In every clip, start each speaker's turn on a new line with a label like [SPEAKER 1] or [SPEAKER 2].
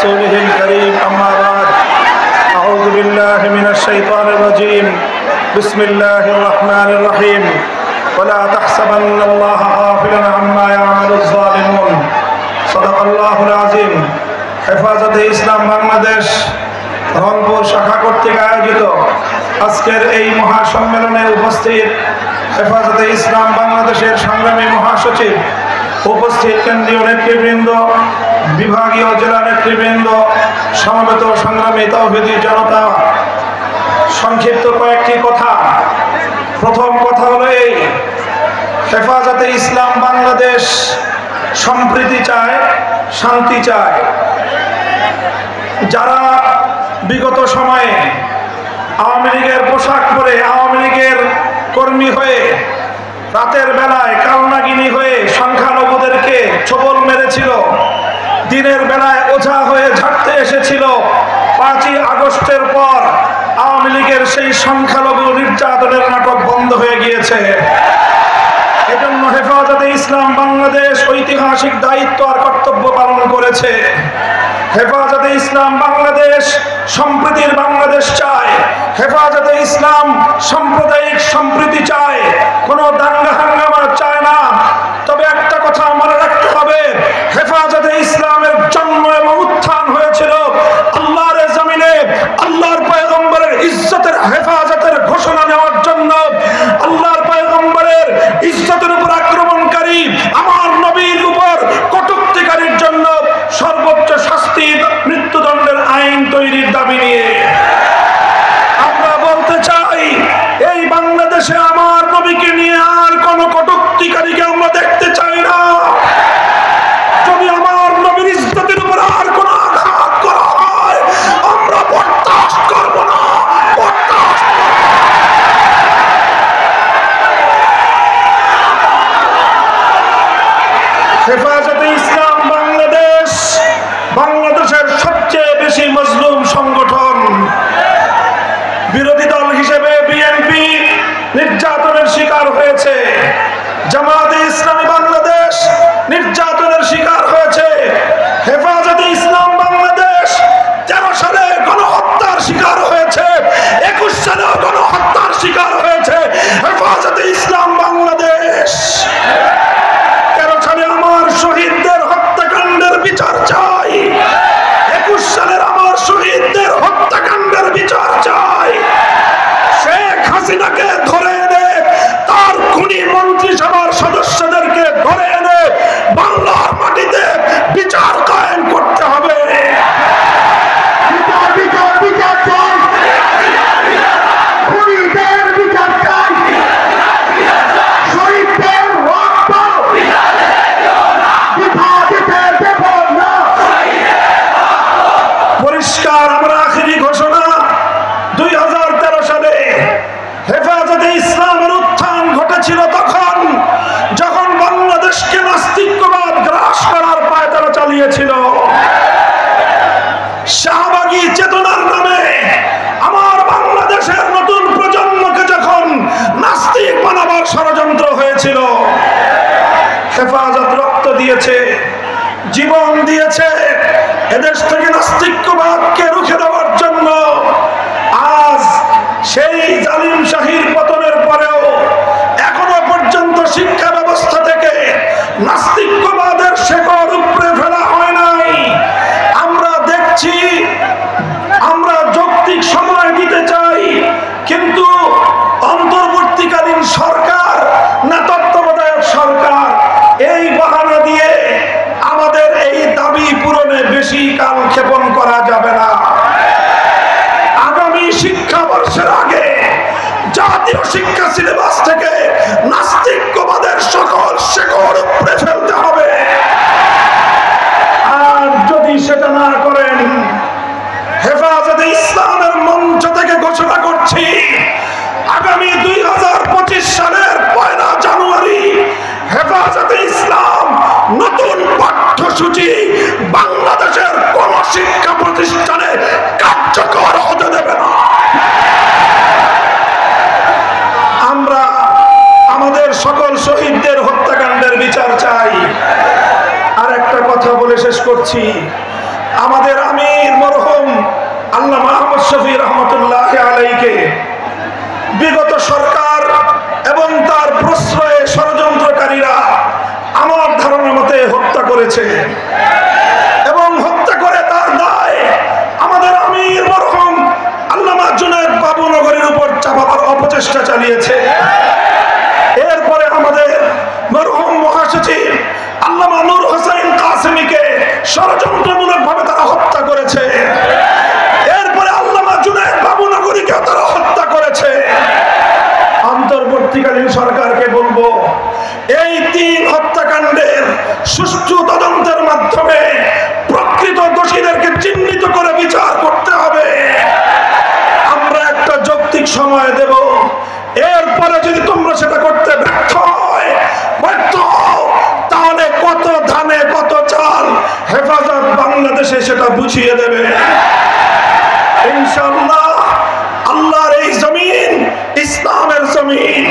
[SPEAKER 1] ورسوله الكريم أما بعد أعوذ بالله من الشيطان الرجيم بسم الله الرحمن الرحيم ولا تحسبن الله غافلا عما يعمل الظالمون صدق الله العظيم হেফাজতে ইসলাম বাংলাদেশ রংপুর শাখা কর্তৃক আয়োজিত আজকের এই মহাসম্মেলনে উপস্থিত হেফাজতে ইসলাম বাংলাদেশের সংগ্রামী মহাসচিব, উপস্থিত কেন্দ্রীয় নেতৃবৃন্দ, বিভাগীয় জেলা নেতৃবৃন্দ, সমবেত সংগ্রামী তাওহীদি জনতা, সংক্ষিপ্ত কয়েকটি কথা। প্রথম কথা হলো এই, হেফাজতে ইসলাম বাংলাদেশ সম্প্রীতি চায়, শান্তি চায়। যারা বিগত সময়ে আওয়ামী লীগের পোশাক পরে আওয়ামী লীগের কর্মী হয়ে রাতের বেলায় কালনাগিনী হয়ে সংখ্যালঘুদেরকে ছোবল মেরেছিল, দিনের বেলায় ওঝা হয়ে ঝাড়তে এসেছিল, 5ই আগস্টের পর আওয়ামী লীগের সেই সংখ্যালঘু নির্যাতনের নাটক বন্ধ হয়ে গিয়েছে। এজন্য হেফাজতে ইসলাম বাংলাদেশ ঐতিহাসিক দায়িত্ব আর কর্তব্য পালন করেছে। হেফাজতে ইসলাম বাংলাদেশ সম্প্রীতির বাংলাদেশ চায়। হেফাজতে ইসলাম সাম্প্রদায়িক সম্প্রীতি চায়, কোনো দাঙ্গা হাঙ্গামা চায় না। তবে একটা কথা মনে রাখতে হবে, হেফাজতে ইসলামের জন্ম এবং উত্থান হয়েছিল আল্লাহর জমিনে আল্লাহর পয়গম্বরের ইজ্জতের হেফাজতের ঘোষণা নেওয়ার জন্য। আল্লাহর পয়গম্বরের ইজ্জতের উপর আক্রমণকারী, আমার নবীর উপর কটূক্তিকারীর জন্য সর্বোচ্চ শাস্তি মৃত্যুদণ্ডের আইন তৈরির দাবি নিয়ে আমরা বলতে চাই, এই বাংলাদেশে আমার নবীকে নিয়ে আর কোন কটূক্তিকারীকে আমরা দেখতে চাই না। যদি আমার নবীর ইজ্জতের উপর আর কোন আঘাত করা হয়, আমরা বরদাস্ত করব না। হেফাজতে ইসলাম বাংলাদেশ বাংলাদেশের সবচেয়ে বেশি মজলুম সংগঠন। বিরোধী দল হিসেবে বিএনপি নির্যাতনের শিকার হয়েছে, জামায়াতে ইসলামী বাংলাদেশ নির্যাতনের শিকার হয়েছে, হেফাজতে ইসলাম বাংলাদেশ 13 সালে গণহত্যার শিকার হয়েছে, 21 সালেও গণহত্যার শিকার হয়েছে হেফাজতে ইসলাম বাংলাদেশ। 13 সালে আমার শহীদদের হত্যাকাণ্ডের বিচার চাই, 21 সালের আমার শহীদদের হত্যাকাণ্ডের বিচার চাই। শেখ হাসিনাকে ধরে এনে, তার খুনি মন্ত্রিসভার সদস্যদেরকে ধরে এনে বাংলার মাটিতে বিচার কায়েম করতে হবে। পরিষ্কার আমরা আখেরি ঘোষণা, 2013 সালে হেফাজতে ইসলামের উত্থান ঘটেছিল তখন, যখন বাংলাদেশকে নাস্তিক্যবাদ গ্রাস করার পায়তারা চালিয়েছিল। শাহবাগী চেতনার নামে আমার বাংলাদেশের নতুন প্রজন্মকে যখন নাস্তিক বানাবার ষড়যন্ত্র হয়েছিল, হেফাজত রক্ত দিয়েছে, জীবন দিয়েছে এদেশ থেকে নাস্তিক্যবাদকে রুখে দেওয়ার জন্য। আজ সেই জালিম শাহীর পতনের পরেও এখনো পর্যন্ত শিক্ষা ব্যবস্থা থেকে নাস্তিক্যবাদের শেকড় উপড়ে ফেলা হয় নাই। আমরা দেখছি, আমরা যৌক্তিক সময় দিতে চাই, কিন্তু অন্তর্বর্তীকালীন সরকার না তত্ত্বাবধায়ক সরকার, এই বাহানা দিয়ে আমাদের এই দাবি পূরণে বেশি কাল ক্ষেপণ করা যাবে না। আগামী শিক্ষাবর্ষের আগে জাতীয় শিক্ষা সিলেবাস থেকে নাস্তিক্যবাদের সকল শেকড় উপড়ে ফেলতে হবে। আর যদি সেটা না করেন, হেফাজতে ইসলামের মঞ্চ থেকে ঘোষণা করছি, আগামী 2025 সালের 1 জানুয়ারি হেফাজতে ইসলাম নতুন পাঠ্যসূচি বাংলাদেশের কোন শিক্ষা প্রতিষ্ঠানে কার্যকর হতে দেবে না। আমরা আমাদের সকল শহীদদের হত্যাকাণ্ডের বিচার চাই। আর একটা কথা বলে শেষ করছি, আমাদের আমির মরহুম আল্লামা আহমদ শফি রহমতুল্লাহ আলাইহিকে বিগত সরকার এবং তার প্রশ্রয়ে ষড়যন্ত্রকারীরা আমার ধারণা মতে হত্যা করেছে এবং হত্যা করে তার দায় আমাদের আমির মরহুম আল্লামা জুনায়েদ বাবুনগরীর উপর চাপাবার অপচেষ্টা চালিয়েছে। এরপরে আমাদের মরহুম মহাসচিব আল্লামা নূর হোসেন কাসেমীকে ষড়যন্ত্রমূলকভাবে তারা হত্যা করেছে। এরপরে আল্লামা জুনায়েদ বাবুনগরীকে তারা হত্যা করেছে। অন্তর্বর্তীকালীন সরকারকে বলবো, এই 3 হত্যাকাণ্ডের সুষ্ঠু তদন্তের মাধ্যমে প্রকৃত দোষীদেরকে চিহ্নিত করে বিচার করতে হবে। আমরা একটা যৌক্তিক সময় দেব, এরপরে যদি তোমরা সেটা করতে ব্যর্থ হও তাহলে কত ধানে কত চাল হেফাজত বাংলাদেশে সেটা বুঝিয়ে দেবে ইনশাআল্লাহ। আল্লাহর এই জমিন ইসলামের জমিন,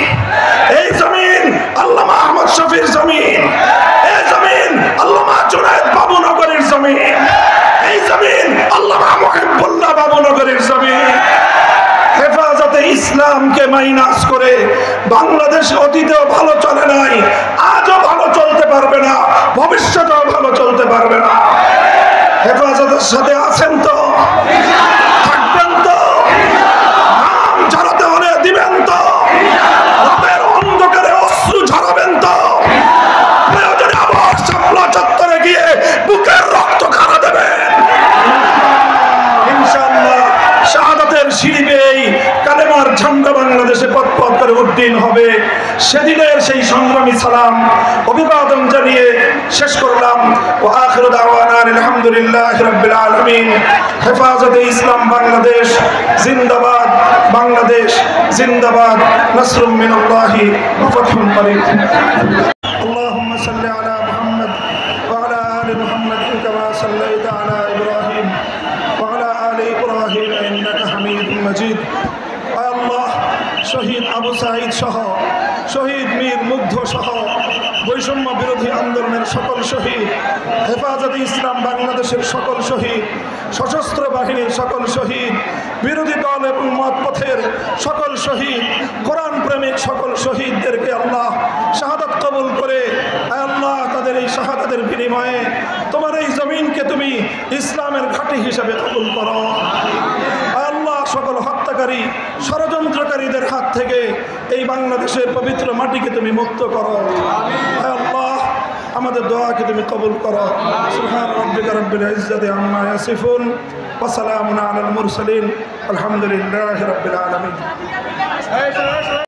[SPEAKER 1] এই জমিন আল্লামা আহমদ শফির জমিন, এই জমিন আল্লামা জুনায়েদ বাবুনগরীর জমিন, এই জমিন আল্লামা মুহিবুল্লাহ বাবুনগরীর জমিন। হেফাজতে ইসলামকে মাইনাস করে বাংলাদেশ অতীতেও ভালো চলে নাই, আজও ভালো চলতে পারবে না, ভবিষ্যতেও ভালো চলতে পারবে না। হেফাজতের সাথে আছেন তো? থাকবেন তো? নাম ঝরাতে হলে দিবেন তো? রাতের অন্ধকারে অশ্রু ঝরাবেন তো? প্রয়োজনে আবার শাপলা চত্বরে গিয়ে বুকের রক্ত খাড়া দেবেন ইনশাআল্লাহ। শাহাদাতের সিঁড়ি বেয়েই কালেমার ঝান্ডা বাংলাদেশে পথ পথ করে উড্ডীন হবে। সেদিনের সেই সংগ্রামী সালাম অভিবাদন জানিয়ে শেষ করলাম। ওয়া আখিরু দাওয়ানা আলহামদুলিল্লাহি রাব্বিল আলামিন। হেফাজতে ইসলাম বাংলাদেশ জিন্দাবাদ, বাংলাদেশ জিন্দাবাদ। নাসরুম মিনাল্লাহি ওয়া ফাতহুন করিব। আল্লাহুম্মা সাল্লি আলা মুহাম্মদ ওয়া আলা আলি মুহাম্মদ কামা সাল্লাইতা আলা ইব্রাহিম ওয়া আলা আলি ইব্রাহিম ইন্নাকা হামিদুম মাজিদ। আল্লাহ, শহীদ আবু সাঈদ সহ, শহীদ মীর মুগ্ধ সহ বৈষম্য বিরোধী আন্দোলনের সকল শহীদ, হেফাজতে ইসলাম বাংলাদেশের সকল শহীদ, সশস্ত্র বাহিনীর সকল শহীদ, বিরোধী দল এবং মতপথের সকল শহীদ, কোরআন প্রেমিক সকল শহীদদেরকে আল্লাহ শাহাদাত কবুল করে আল্লাহ তাদের এই শাহাদাতের বিনিময়ে তোমার এই জমিনকে তুমি ইসলামের ঘাঁটি হিসেবে কবুল করো। আল্লাহ, সকল হত্যাকারী ষড়যন্ত্রকারীদের হাত থেকে এই বাংলাদেশের পবিত্র মাটিকে তুমি মুক্ত করো। আল্লাহ, আমাদের দোয়াকে তুমি কবুল করো। সুবহান রাব্বিকা রাব্বিল ইজ্জাতি আম্মা ইয়াসিফুন ওয়া সালামুন আলাল মুরসালিন আলহামদুলিল্লাহি রাব্বিল আলামিন।